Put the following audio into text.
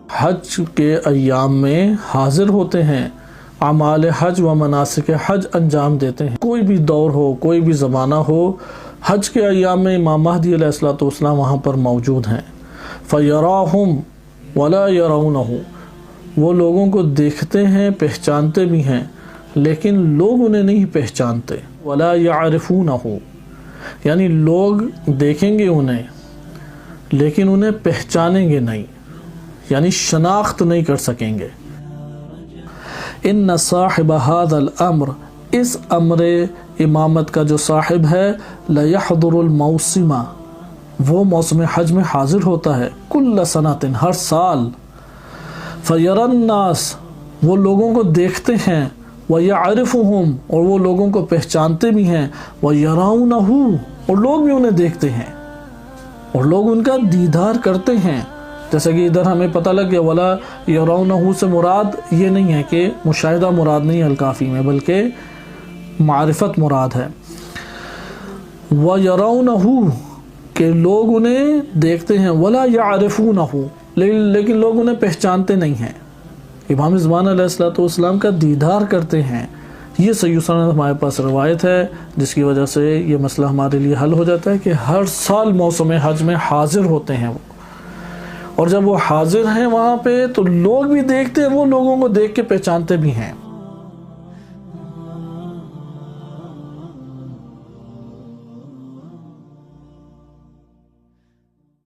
حج کے ایام میں حاضر ہوتے ہیں، اعمال حج و مناسک حج انجام دیتے ہیں۔ کوئی بھی دور ہو، کوئی بھی زمانہ ہو، حج کے ایام میں امام مہدی علیہ الصلوۃ والسلام وہاں پر موجود ہیں۔ فَيَرَاهُمْ وَلَا يَرَوْنَهُ، وہ لوگوں کو دیکھتے ہیں، پہچانتے بھی ہیں، لیکن لوگ انہیں نہیں پہچانتے۔ وَلَا يَعْرِفُونَهُ، یعنی لوگ دیکھیں گے انہیں لیکن انہیں پہچانیں گے نہیں، یعنی شناخت نہیں کر سکیں گے۔ ان صاحب هذا الامر، اس امر امامت کا جو صاحب ہے، لَيَحْضُرُ الْمَوْسِمَ، وہ موسم حج میں حاضر ہوتا ہے، کل سنۃ، ہر سال۔ فَيَرَى النَّاسَ، وہ لوگوں کو دیکھتے ہیں، وَيَعْرِفُهُمْ، اور وہ لوگوں کو پہچانتے بھی ہیں، وَيَرَوْنَهُ، اور لوگ بھی انہیں دیکھتے ہیں اور لوگ ان کا دیدار کرتے ہیں۔ جیسا کہ ادھر ہمیں پتہ لگ گیا وَلَا يَرَوْنَهُ سے مراد یہ نہیں ہے کہ مشاہدہ مراد نہیں ہے الکافی میں، بلکہ معرفت مراد ہے۔ وَيَرَوْنَهُ، کہ لوگ انہیں دیکھتے ہیں، وَلَا يَعْرِفُونَهُ، لیکن لوگ انہیں پہچانتے نہیں ہیں۔ امام زمان علیہ الصلوۃ والسلام کا دیدار کرتے ہیں۔ یہ صحیح سند ہمارے پاس روایت ہے، جس کی وجہ سے یہ مسئلہ ہمارے لیے حل ہو جاتا ہے کہ ہر سال موسم حج میں حاضر ہوتے ہیں وہ، اور جب وہ حاضر ہیں وہاں پہ تو لوگ بھی دیکھتے ہیں، وہ لوگوں کو دیکھ کے پہچانتے بھی ہیں۔